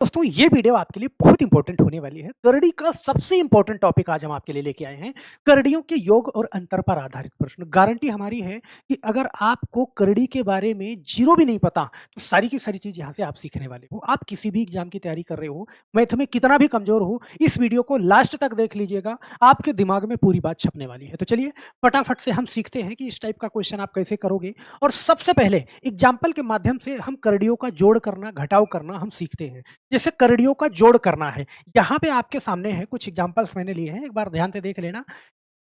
दोस्तों ये वीडियो आपके लिए बहुत इंपॉर्टेंट होने वाली है। करड़ी का सबसे इंपॉर्टेंट टॉपिक आज हम आपके लिए लेके आए हैं। करड़ियों के योग और अंतर पर आधारित प्रश्न। गारंटी हमारी है कि अगर आपको करड़ी के बारे में जीरो भी नहीं पता तो सारी की सारी चीज यहाँ से आप सीखने वाले हो। आप किसी भी एग्जाम की तैयारी कर रहे हो, मैथ में कितना भी कमजोर हो, इस वीडियो को लास्ट तक देख लीजिएगा, आपके दिमाग में पूरी बात छपने वाली है। तो चलिए फटाफट से हम सीखते हैं कि इस टाइप का क्वेश्चन आप कैसे करोगे। और सबसे पहले एग्जाम्पल के माध्यम से हम करड़ियों का जोड़ करना घटाव करना हम सीखते हैं। जैसे करड़ियों का जोड़ करना है। यहाँ पे आपके सामने है कुछ एग्जांपल्स मैंने लिए हैं, एक बार ध्यान से देख लेना।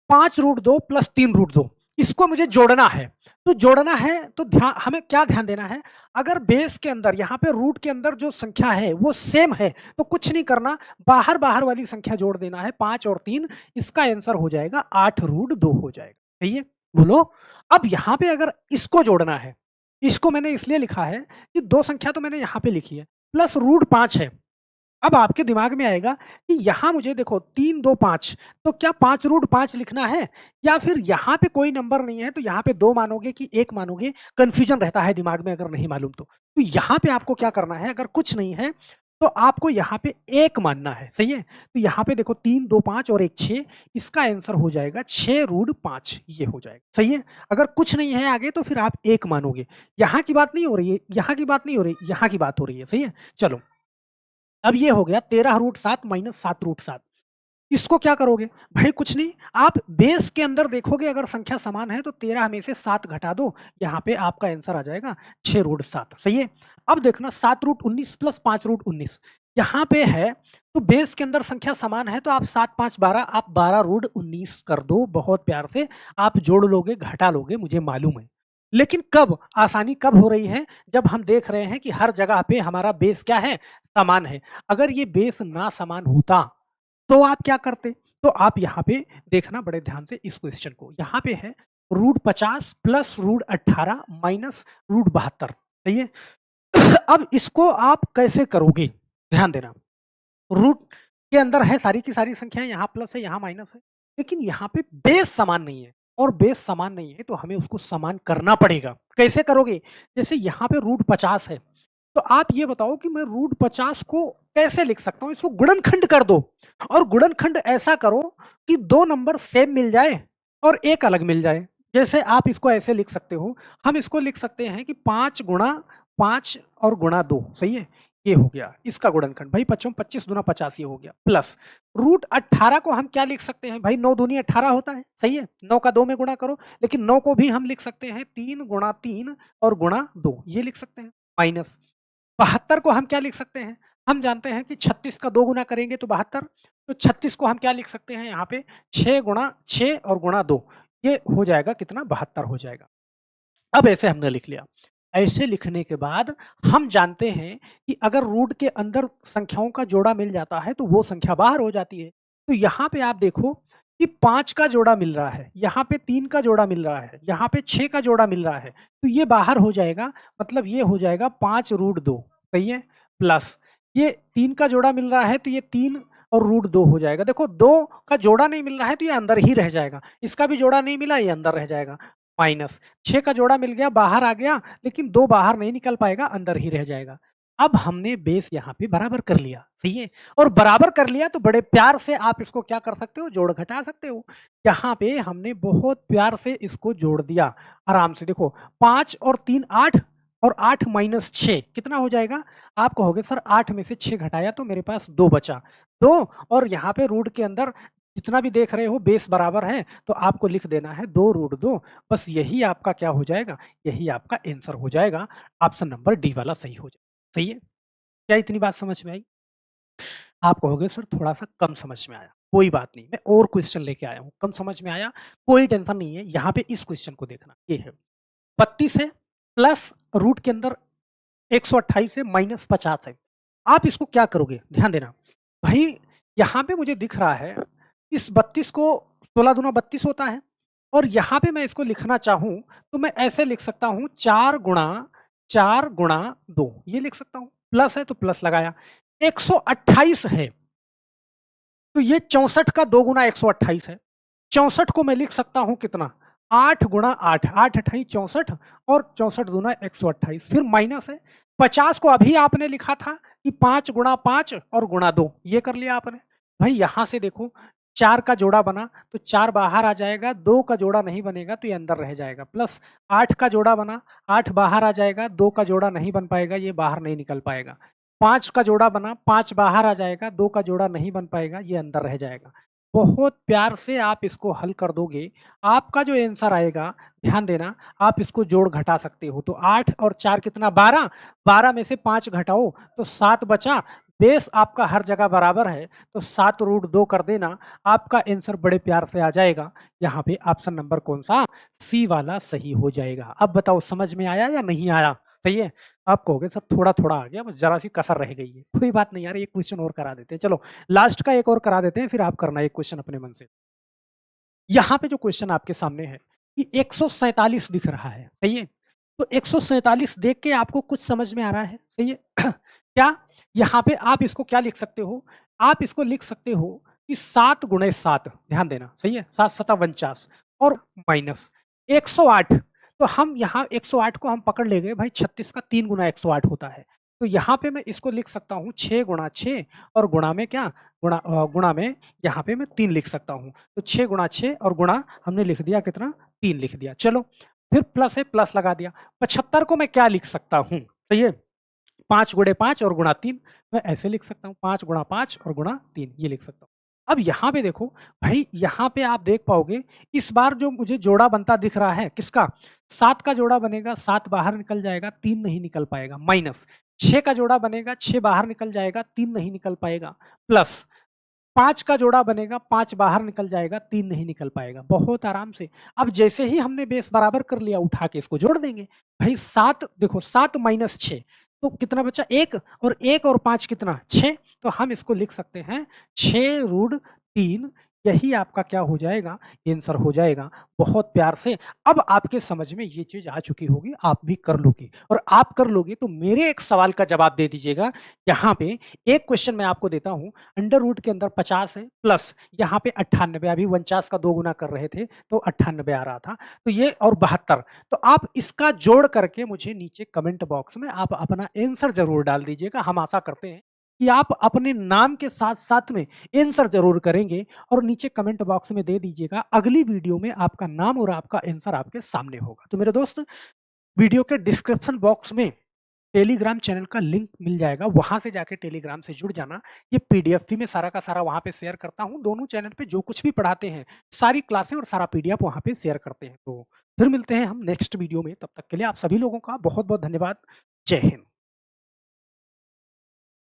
5√2 प्लस 3√2 इसको मुझे जोड़ना है। तो जोड़ना है तो ध्यान हमें क्या ध्यान देना है, अगर बेस के अंदर यहाँ पे रूट के अंदर जो संख्या है वो सेम है तो कुछ नहीं करना, बाहर बाहर वाली संख्या जोड़ देना है। 5 और 3, इसका आंसर हो जाएगा 8√2 हो जाएगा। सही है, बोलो। अब यहाँ पे अगर इसको जोड़ना है, इसको मैंने इसलिए लिखा है कि दो संख्या तो मैंने यहाँ पे लिखी है, प्लस √5 है। अब आपके दिमाग में आएगा कि यहां मुझे देखो 3 2 5, तो क्या 5√5 लिखना है या फिर यहाँ पे कोई नंबर नहीं है तो यहाँ पे 2 मानोगे कि 1 मानोगे, कंफ्यूजन रहता है दिमाग में अगर नहीं मालूम तो यहाँ पे आपको क्या करना है, अगर कुछ नहीं है तो आपको यहाँ पे 1 मानना है। सही है, तो यहाँ पे देखो 3 2 5 और 1 6, इसका आंसर हो जाएगा 6√5, ये हो जाएगा। सही है, अगर कुछ नहीं है आगे तो फिर आप 1 मानोगे। यहाँ की बात नहीं हो रही है, यहाँ की बात नहीं हो रही, यहाँ की बात हो रही है। सही है, चलो अब ये हो गया 13√7 माइनस 7√7। इसको क्या करोगे भाई, कुछ नहीं, आप बेस के अंदर देखोगे अगर संख्या समान है तो 13 में से 7 घटा दो, यहाँ पे आपका आंसर आ जाएगा 6√7। सही है, अब देखना 7√19 प्लस 5√19 यहाँ पे है, तो बेस के अंदर संख्या समान है तो आप 7 5 12, आप 12√19 कर दो। बहुत प्यार से आप जोड़ लोगे घटा लोगे, मुझे मालूम है। लेकिन कब आसानी कब हो रही है, जब हम देख रहे हैं कि हर जगह पे हमारा बेस क्या है, समान है। अगर ये बेस ना समान होता तो आप क्या करते, तो आप यहाँ पे देखना बड़े ध्यान से इस क्वेश्चन को। यहाँ पे है √50 प्लस √18 माइनस √72। सही है, अब इसको आप कैसे करोगे, ध्यान देना। रूट के अंदर है सारी की सारी संख्याएं, यहाँ प्लस है यहाँ माइनस है, लेकिन यहाँ पे बेस समान नहीं है, और बेस समान नहीं है तो हमें उसको समान करना पड़ेगा। कैसे करोगे, जैसे यहाँ पे √50 है, तो आप ये बताओ कि मैं √50 को कैसे लिख सकता हूं, इसको गुणनखंड कर दो। और गुणनखंड ऐसा करो कि दो नंबर सेम मिल जाए और एक अलग मिल जाए। जैसे आप इसको ऐसे लिख सकते हो, हम इसको लिख सकते हैं कि 5 और गुणा 2। सही है, ये हो गया इसका गुणनखंड भाई, 25 25 दूना 50 ये हो गया। प्लस √18 को हम क्या लिख सकते हैं भाई, 9 दूनी 18 होता है। सही है, 9 का 2 में गुणा करो, लेकिन 9 को भी हम लिख सकते हैं 3 गुणा 3 और गुणा 2, ये लिख सकते हैं। माइनस 72 को हम क्या लिख सकते हैं, हम जानते हैं कि 36 का 2 गुना करेंगे तो 72, तो 36 को हम क्या लिख सकते हैं यहाँ पे 6 गुणा 6 और गुणा 2, ये हो जाएगा कितना, 72 हो जाएगा। अब ऐसे हमने लिख लिया। ऐसे लिखने के बाद हम जानते हैं कि अगर रूट के अंदर संख्याओं का जोड़ा मिल जाता है तो वो संख्या बाहर हो जाती है। तो यहाँ पे आप देखो कि 5 का जोड़ा मिल रहा है, यहाँ पे 3 का जोड़ा मिल रहा है, यहाँ पे 6 का जोड़ा मिल रहा है, तो ये बाहर हो जाएगा, मतलब ये हो जाएगा 5√2। सही है, प्लस ये 3 का जोड़ा मिल रहा है तो ये 3 और √2 हो जाएगा। देखो 2 का जोड़ा नहीं मिल रहा है तो ये अंदर ही रह जाएगा, इसका भी जोड़ा नहीं मिला, ये अंदर रह जाएगा। माइनस 6 का जोड़ा मिल गया, बाहर आ गया, लेकिन 2 बाहर नहीं निकल पाएगा, अंदर ही रह जाएगा। अब हमने बेस यहाँ पे बराबर कर लिया। सही है, और बराबर कर लिया तो बड़े प्यार से आप इसको क्या कर सकते हो, जोड़ घटा सकते हो। यहाँ पे हमने बहुत प्यार से इसको जोड़ दिया आराम से। देखो 5 और 3 8, और 8 माइनस 6 कितना हो जाएगा, आप कहोगे सर 8 में से 6 घटाया तो मेरे पास 2 बचा। 2 और यहाँ पे रूट के अंदर जितना भी देख रहे हो बेस बराबर है तो आपको लिख देना है 2√2। बस यही आपका क्या हो जाएगा, यही आपका आंसर हो जाएगा। ऑप्शन नंबर डी वाला सही हो जाएगा। सही है, क्या इतनी बात समझ में आई? आप कहोगे सर थोड़ा सा कम समझ में आया, कोई बात नहीं, मैं और क्वेश्चन लेके आया हूँ। कम समझ में आया, कोई टेंशन नहीं है। यहाँ पे इस क्वेश्चन को देखना, ये है 32 है प्लस रूट के अंदर 128 है माइनस 50 है। आप इसको क्या करोगे, ध्यान देना भाई। यहाँ पे मुझे दिख रहा है इस 32 को 16 दूना 32 होता है, और यहाँ पे मैं इसको लिखना चाहूं तो मैं ऐसे लिख सकता हूं 4 गुणा 2, ये लिख सकता हूं। प्लस है तो प्लस लगाया, 128 है तो ये 64 का 2 गुना 128 है। 64 को मैं लिख सकता हूं कितना, 8 गुणा 8, 8 अठाई 64 और 64 दूना 128, फिर माइनस है। 50 को अभी आपने लिखा था कि 5 गुणा 5 और गुणा 2, ये कर लिया आपने। भाई यहाँ से देखो 4 का जोड़ा बना तो 4 बाहर आ जाएगा, 2 का जोड़ा नहीं बनेगा तो ये अंदर रह जाएगा, प्लस 8 का जोड़ा बना, 8 बाहर आ जाएगा, 2 का जोड़ा नहीं बन पाएगा, ये बाहर नहीं निकल पाएगा। 5 का जोड़ा बना, 5 बाहर आ जाएगा, 2 का जोड़ा नहीं बन पाएगा, ये अंदर रह जाएगा। बहुत प्यार से आप इसको हल कर दोगे, आपका जो आंसर आएगा, ध्यान देना, आप इसको जोड़ घटा सकते हो। तो 8 और 4 कितना 12, 12 में से 5 घटाओ तो 7 बचा। बेस आपका हर जगह बराबर है तो 7 रूट 2 कर देना, आपका आंसर बड़े प्यार से आ जाएगा। यहाँ पे ऑप्शन नंबर कौन सा, सी वाला सही हो जाएगा। अब बताओ समझ में आया या नहीं आया? सही है, आप कहोगे सर थोड़ा थोड़ा आ गया, बस जरा सी कसर रह गई है। कोई बात नहीं यार, एक क्वेश्चन और करा देते हैं, चलो लास्ट का एक और करा देते हैं, फिर आप करना एक क्वेश्चन अपने मन से। यहाँ पे जो क्वेश्चन आपके सामने है कि 147 दिख रहा है, सही है? तो 147 देख के आपको कुछ समझ में आ रहा है, सही है? क्या? यहाँ पे आप इसको क्या लिख सकते हो? आप इसको लिख सकते हो कि 7 गुणे 7, ध्यान देना, सही है? 7 सता 49 और माइनस 108। तो हम यहाँ 108 को हम पकड़ ले गए भाई, 36 का 3 गुना 108 होता है। तो यहाँ पे मैं इसको लिख सकता हूँ 6 गुणा 6 और गुणा में क्या? गुणा में यहाँ पे मैं 3 लिख सकता हूँ। तो 6 गुणा 6 और गुणा हमने लिख दिया कितना? 3 लिख दिया। चलो, फिर प्लस है, प्लस लगा दिया। 75 को मैं क्या लिख सकता हूँ? सही है? 5 गुणे 5 और गुणा 3, मैं ऐसे लिख सकता हूँ, 5 गुणा 5 और गुणा 3, ये लिख सकता हूँ। अब यहाँ पे देखो भाई, यहाँ पे आप देख पाओगे इस बार जो मुझे जोड़ा बनता दिख रहा है किसका? 7 का जोड़ा बनेगा, 7 बाहर निकल जाएगा, 3 नहीं निकल पाएगा, माइनस 6 का जोड़ा बनेगा, 6 बाहर निकल जाएगा, 3 नहीं निकल पाएगा, प्लस 5 का जोड़ा बनेगा, 5 बाहर निकल जाएगा, 3 नहीं निकल पाएगा, बहुत आराम से। अब जैसे ही हमने बेस बराबर कर लिया, उठा के इसको जोड़ देंगे। भाई 7 देखो, 7 माइनस 6 तो कितना बचा? 1, और 1 और 5 कितना? 6। तो हम इसको लिख सकते हैं 6 रूट 3, यही आपका क्या हो जाएगा? आंसर हो जाएगा। बहुत प्यार से अब आपके समझ में ये चीज़ आ चुकी होगी, आप भी कर लोगे, और आप कर लोगे तो मेरे एक सवाल का जवाब दे दीजिएगा। यहाँ पे एक क्वेश्चन मैं आपको देता हूँ, अंडर रूट के अंदर 50 है, प्लस यहाँ पे 98, अभी 49 का 2 गुना कर रहे थे तो 98 आ रहा था, तो ये और 72। तो आप इसका जोड़ करके मुझे नीचे कमेंट बॉक्स में आप अपना आंसर जरूर डाल दीजिएगा। हम आशा करते हैं कि आप अपने नाम के साथ साथ में आंसर जरूर करेंगे और नीचे कमेंट बॉक्स में दे दीजिएगा। अगली वीडियो में आपका नाम और आपका आंसर आपके सामने होगा। तो मेरे दोस्त, वीडियो के डिस्क्रिप्शन बॉक्स में टेलीग्राम चैनल का लिंक मिल जाएगा, वहां से जाके टेलीग्राम से जुड़ जाना। ये पीडीएफ भी मैं सारा का सारा वहां पे शेयर करता हूँ। दोनों चैनल पे जो कुछ भी पढ़ाते हैं, सारी क्लासें और सारा पीडीएफ वहां पे शेयर करते हैं। तो फिर मिलते हैं हम नेक्स्ट वीडियो में, तब तक के लिए आप सभी लोगों का बहुत बहुत धन्यवाद। जय हिंद।